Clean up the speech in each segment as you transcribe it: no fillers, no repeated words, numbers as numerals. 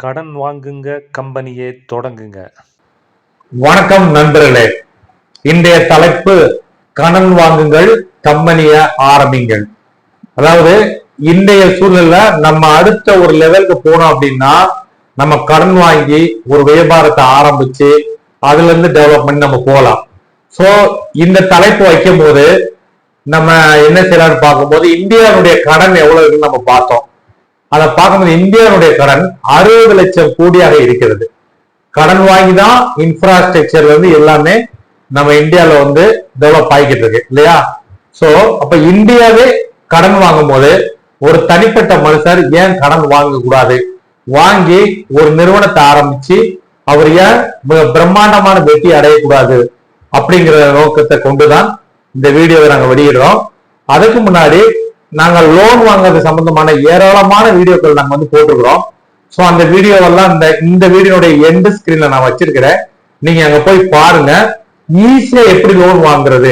கடன் வாங்குங்க, கம்பெனியை தொடங்குங்க. வணக்கம் நண்பர்களே. இன்றைய தலைப்பு கடன் வாங்குங்கள், கம்பெனியை ஆரம்பிங்கள். அதாவது இன்றைய சூழ்நிலை நம்ம அடுத்த ஒரு லெவலுக்கு போனோம் அப்படின்னா நம்ம கடன் வாங்கி ஒரு வியாபாரத்தை ஆரம்பிச்சு அதுல இருந்து டெவலப் பண்ணி நம்ம போகலாம். சோ இந்த தலைப்பு வைக்கும் போது நம்ம என்ன செய்யலாம்னு பார்க்கும்போது இந்தியாவுடைய கடன் எவ்வளவு இருக்குன்னு நம்ம பார்த்தோம். அதை பார்க்கும்போது இந்தியாவுடைய கடன் 60 லட்சம் கோடியாக இருக்கிறது. கடன் வாங்கி தான் இன்ஃப்ராஸ்ட்ரக்சர்ல இருந்து எல்லாமே நம்ம இந்தியாவில வந்து டெவலப் ஆகிக்கிட்டு இருக்கு இல்லையா? சோ அப்ப இந்தியாவே கடன் வாங்கும் போது ஒரு தனிப்பட்ட மனுஷர் ஏன் கடன் வாங்க கூடாது, வாங்கி ஒரு நிறுவனத்தை ஆரம்பிச்சு அவர் ஏன் பிரம்மாண்டமான வெற்றி அடையக்கூடாது அப்படிங்கிற நோக்கத்தை கொண்டுதான் இந்த வீடியோவை நாங்க வெளியிடுறோம். அதுக்கு முன்னாடி நாங்கள் லோன் வாங்குறது சம்பந்தமான ஏராளமான வீடியோக்கள் நாங்க வந்து போட்டுக்கிறோம். சோ அந்த வீடியோவெல்லாம் இந்த வீடியோடைய எண்ட் ஸ்கிரீன்ல நான் வச்சிருக்கிறேன், நீங்க அங்க போய் பாருங்க. ஈஸியா எப்படி லோன் வாங்குறது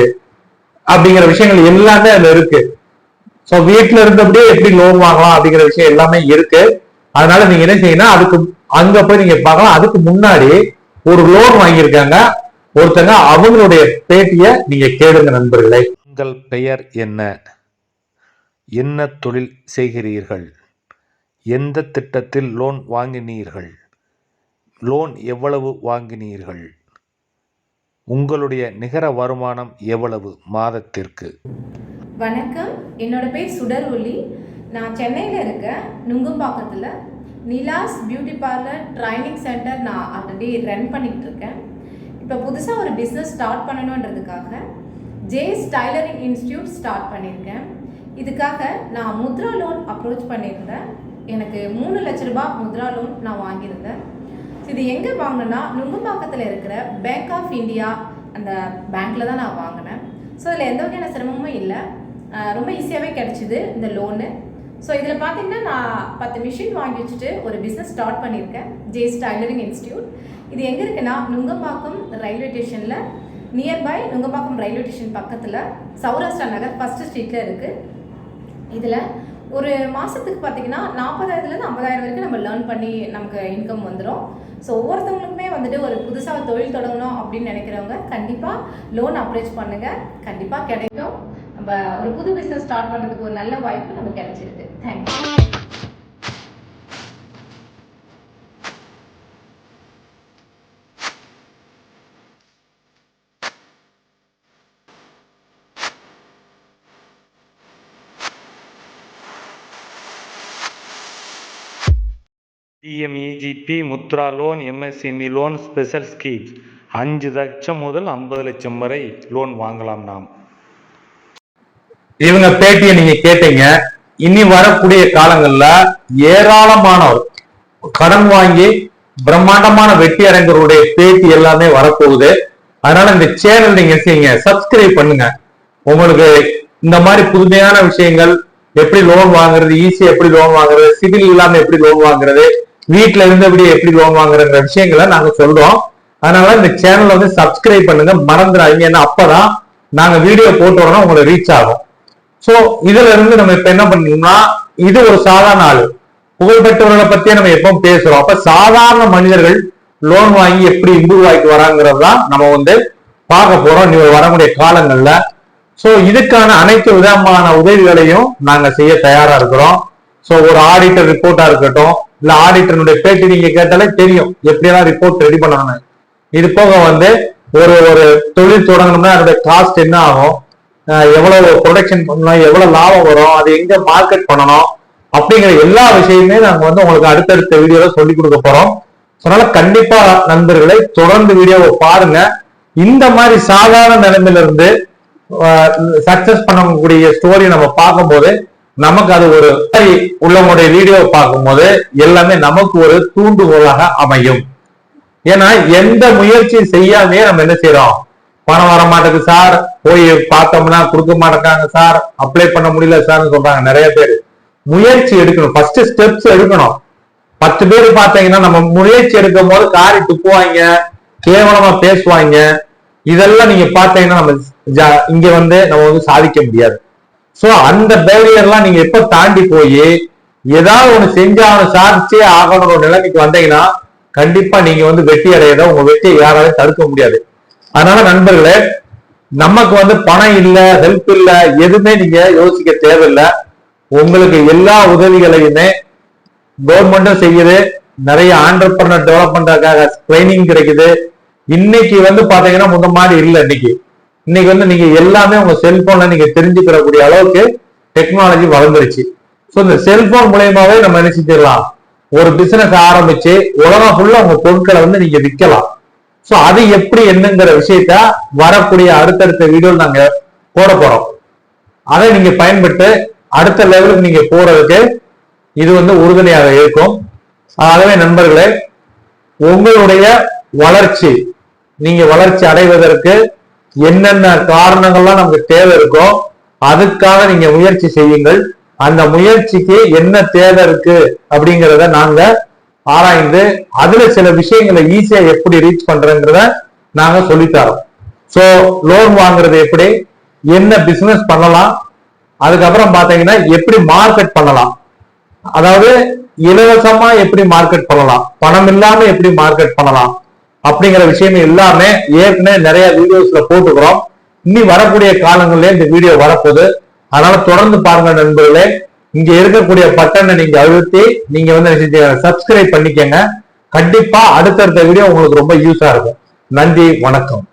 அப்படிங்கிற விஷயங்கள் எல்லாமே அதுல இருக்கு. சோ வீட்டுல இருந்தபடியே எப்படி லோன் வாங்கலாம் அப்படிங்கிற விஷயம் எல்லாமே இருக்கு. அதனால நீங்க என்ன செய்யணும், அதுக்கு அங்க போய் நீங்க பார்க்கலாம். அதுக்கு முன்னாடி ஒரு லோன் வாங்கியிருக்காங்க ஒருத்தங்க, அவங்களுடைய பேட்டிய நீங்க கேளுங்க நண்பர்களே. உங்கள் பெயர் என்ன? என்ன தொழில் செய்கிறீர்கள்? எந்த திட்டத்தில் லோன் வாங்கினீர்கள்? லோன் எவ்வளவு வாங்கினீர்கள்? உங்களுடைய நிகர வருமானம் எவ்வளவு மாதத்திற்கு? வணக்கம், என்னோட பேர் சுடர் ஒலி. நான் சென்னையில் இருக்கேன், நுங்கம்பாக்கத்தில் நிலாஸ் பியூட்டி பார்லர் ட்ரைனிங் சென்டர் நான் ஆல்ரெடி ரன் பண்ணிக்கிட்டு இருக்கேன். இப்போ புதுசாக ஒரு பிஸ்னஸ் ஸ்டார்ட் பண்ணணுன்றதுக்காக ஜேஸ் டைலரிங் இன்ஸ்டியூட் ஸ்டார்ட் பண்ணியிருக்கேன். இதுக்காக நான் முத்ரா லோன் அப்ரோச் பண்ணியிருந்தேன். எனக்கு 3 லட்ச ரூபாய் முத்ரா லோன் நான் வாங்கியிருந்தேன். இது எங்கே வாங்கினேன்னா நுங்கம்பாக்கத்தில் இருக்கிற பேங்க் ஆஃப் இந்தியா அந்த பேங்க்கில் தான் நான் வாங்கினேன். ஸோ இதில் எந்த வகையான சிரமமும் இல்லை, ரொம்ப ஈஸியாகவே கிடச்சிது இந்த லோனு. ஸோ இதில் பார்த்தீங்கன்னா நான் 10 மிஷின் வாங்கி வச்சுட்டு ஒரு பிஸ்னஸ் ஸ்டார்ட் பண்ணியிருக்கேன், ஜேஸ் டைலரிங் இன்ஸ்டியூட். இது எங்கே இருக்குன்னா நுங்கம்பாக்கம் ரயில்வே ஸ்டேஷனில், நியர்பை நுங்கம்பாக்கம் ரயில்வே ஸ்டேஷன் பக்கத்தில் சௌராஷ்டிரா நகர் 1st ஸ்ட்ரீட்டில் இருக்குது. இதில் ஒரு மாதத்துக்கு பார்த்தீங்கன்னா 40,000லேருந்து 50,000 வரைக்கும் நம்ம லேர்ன் பண்ணி நமக்கு இன்கம் வந்துடும். ஸோ ஒவ்வொருத்தவங்களுக்குமே வந்துட்டு ஒரு புதுசாக தொழில் தொடங்கணும் அப்படின்னு நினைக்கிறவங்க கண்டிப்பாக லோன் அப்ரோச் பண்ணுங்கள், கண்டிப்பாக கிடைக்கும். நம்ம ஒரு புது பிஸ்னஸ் ஸ்டார்ட் பண்ணுறதுக்கு ஒரு நல்ல வாய்ப்பு நமக்கு கிடைச்சிருக்கு. Thank you. PMEGP Mudra loan, MSME loan special scheme 5 லட்சம் முதல் 50 லட்சம் வரை லோன் வாங்கலாம். நாம் இவங்க பேட்டியை நீங்க கேட்டீங்க. இனி வரக்கூடிய காலங்கள்ல ஏராளமானவர் கடன் வாங்கி பிரம்மாண்டமான வெற்றி அடைந்தவருடைய பேட்டி எல்லாமே வரப்போகுது. அதனால இந்த சேனல் நீங்க செய்யுங்க, சப்ஸ்கிரைப் பண்ணுங்க. உங்களுக்கு இந்த மாதிரி புதுமையான விஷயங்கள், எப்படி லோன் வாங்குறது, ஈஸியா எப்படி லோன் வாங்குறது, சிவில் இல்லாம எப்படி லோன் வாங்குறது, வீட்டுல இருந்தபடி எப்படி லோன் வாங்குறங்கிற விஷயங்களை நாங்க சொல்றோம். அதனால இந்த சேனல் வந்து சப்ஸ்கிரைப் பண்ணுங்க, மறந்துடாதீங்க. ஏன்னா அப்பதான் நாங்க வீடியோ போட்டு வரணும் உங்களுக்கு ரீச் ஆகும். சோ இதுல இருந்து நம்ம இப்ப என்ன பண்ணோம்னா, இது ஒரு சாதாரண ஆளு, புகழ்பெற்றவர்களை பத்தியே நம்ம எப்பவும் பேசுறோம். அப்ப சாதாரண மனிதர்கள் லோன் வாங்கி எப்படி இம்ப்ரூவ் ஆகிட்டு வராங்கிறது தான் நம்ம வந்து பார்க்க போறோம் நீங்க வரக்கூடிய காலங்கள்ல. சோ இதுக்கான அனைத்து விதமான உதவிகளையும் நாங்க செய்ய தயாரா இருக்கிறோம். சோ ஒரு ஆடிட்டர் ரிப்போர்ட்டா இருக்கட்டும், இல்ல ஆடிட்டருடைய பேட்டி நீங்க கேட்டாலே தெரியும் எப்படியெல்லாம் ரிப்போர்ட் ரெடி பண்ணணும்னு. இது போக வந்து ஒரு தொழில் தொடங்கணும்னா அதோட காஸ்ட் என்ன ஆகும், எவ்வளவு ப்ரொடக்ஷன் பண்ணணும், எவ்வளவு லாபம் வரும், அது எங்க மார்க்கெட் பண்ணணும் அப்படிங்கிற எல்லா விஷயமே நாங்க வந்து உங்களுக்கு அடுத்தடுத்த வீடியோல சொல்லி கொடுக்க போறோம். அதனால கண்டிப்பா நண்பர்களை தொடர்ந்து வீடியோவை பாருங்க. இந்த மாதிரி சாதாரண நிலைமையில இருந்து சக்சஸ் பண்ணக்கூடிய ஸ்டோரி நம்ம பார்க்கும்போது நமக்கு அது ஒரு உள்ளவங்களுடைய வீடியோ பார்க்கும்போது எல்லாமே நமக்கு ஒரு தூண்டுகோலாக அமையும். ஏன்னா எந்த முயற்சி செய்யாமே நம்ம என்ன செய்யறோம், பணம் வர மாட்டேங்குது சார், போய் பார்த்தோம்னா கொடுக்க மாட்டேங்காங்க சார், அப்ளை பண்ண முடியல சார்னு சொல்றாங்க நிறைய பேர். முயற்சி எடுக்கணும், ஃபர்ஸ்ட் ஸ்டெப்ஸ் எடுக்கணும். 10 பேர் பார்த்தீங்கன்னா நம்ம முயற்சி எடுக்கும் போது காரி துப்புவாங்க, கேவலமா பேசுவாங்க. இதெல்லாம் நீங்க பார்த்தீங்கன்னா நம்ம இங்க வந்து நம்ம வந்து சாதிக்க முடியாது. சோ அந்த பேரியர்லாம் நீங்க எப்ப தாண்டி போய் ஏதாவது ஒண்ணு செஞ்சு அவனை சாதிச்சே ஆகணும் ஒரு நிலைமைக்கு வந்தீங்கன்னா கண்டிப்பா நீங்க வந்து வெற்றி அடையத உங்க வெற்றியை யாராலையும் தடுக்க முடியாது. அதனால நண்பர்களே, நமக்கு வந்து பணம் இல்ல, ஹெல்ப் இல்ல, எதுவுமே நீங்க யோசிக்க தேவையில்லை. உங்களுக்கு எல்லா உதவிகளையுமே கவர்மெண்ட்டும் செய்யுது. நிறைய ஆண்டர்பிரனர் டெவலப் பண்றதுக்காக ட்ரைனிங் கிடைக்குது. இன்னைக்கு வந்து பாத்தீங்கன்னா முந்த மாதிரி இல்லை. இன்னைக்கு வந்து நீங்க எல்லாமே உங்க செல்போன்ல நீங்க தெரிஞ்சுக்கிறக்கூடிய அளவுக்கு டெக்னாலஜி வளர்ந்துருச்சு. ஸோ இந்த செல்போன் மூலயமாவே நம்ம என்ன செஞ்சிடலாம், ஒரு பிசினஸ் ஆரம்பிச்சு உலகம் ஃபுல்லா உங்க பொருட்களை வந்து நீங்க விற்கலாம். ஸோ அது எப்படி என்னங்கிற விஷயத்த வரக்கூடிய அடுத்தடுத்த வீடியோ நாங்க போட போறோம். அதை நீங்க பயன்பட்டு அடுத்த லெவலுக்கு நீங்க போறதுக்கு இது வந்து உறுதுணையாக இருக்கும். ஆகவே நண்பர்களே, உங்களுடைய வளர்ச்சி, நீங்க வளர்ச்சி அடைவதற்கு என்னென்ன காரணங்கள்லாம் நமக்கு தேவை இருக்கோ அதுக்காக நீங்க முயற்சி செய்யுங்கள். அந்த முயற்சிக்கு என்ன தேவை இருக்கு அப்படிங்கிறத நாங்க ஆராய்ந்து அதுல சில விஷயங்களை ஈஸியா எப்படி ரீச் பண்றதுன்றத நாங்க சொல்லித்தரோம். சோ லோன் வாங்குறது எப்படி, என்ன பிசினஸ் பண்ணலாம், அதுக்கப்புறம் பாத்தீங்கன்னா எப்படி மார்க்கெட் பண்ணலாம், அதாவது இலவசமா எப்படி மார்க்கெட் பண்ணலாம், பணம் இல்லாம எப்படி மார்க்கெட் பண்ணலாம் அப்படிங்கிற விஷயம் எல்லாமே ஏற்கனவே நிறைய வீடியோஸ்ல போட்டுக்கிறோம். இனி வரக்கூடிய காலங்களிலே இந்த வீடியோ வரப்போகுது. அதனால தொடர்ந்து பாருங்க நண்பர்களே. இங்க இருக்கக்கூடிய பட்டனை நீங்க அழுத்தி நீங்க வந்து சப்ஸ்கிரைப் பண்ணிக்கங்க. கண்டிப்பா அடுத்தடுத்த வீடியோ உங்களுக்கு ரொம்ப யூஸா இருக்கும். நன்றி, வணக்கம்.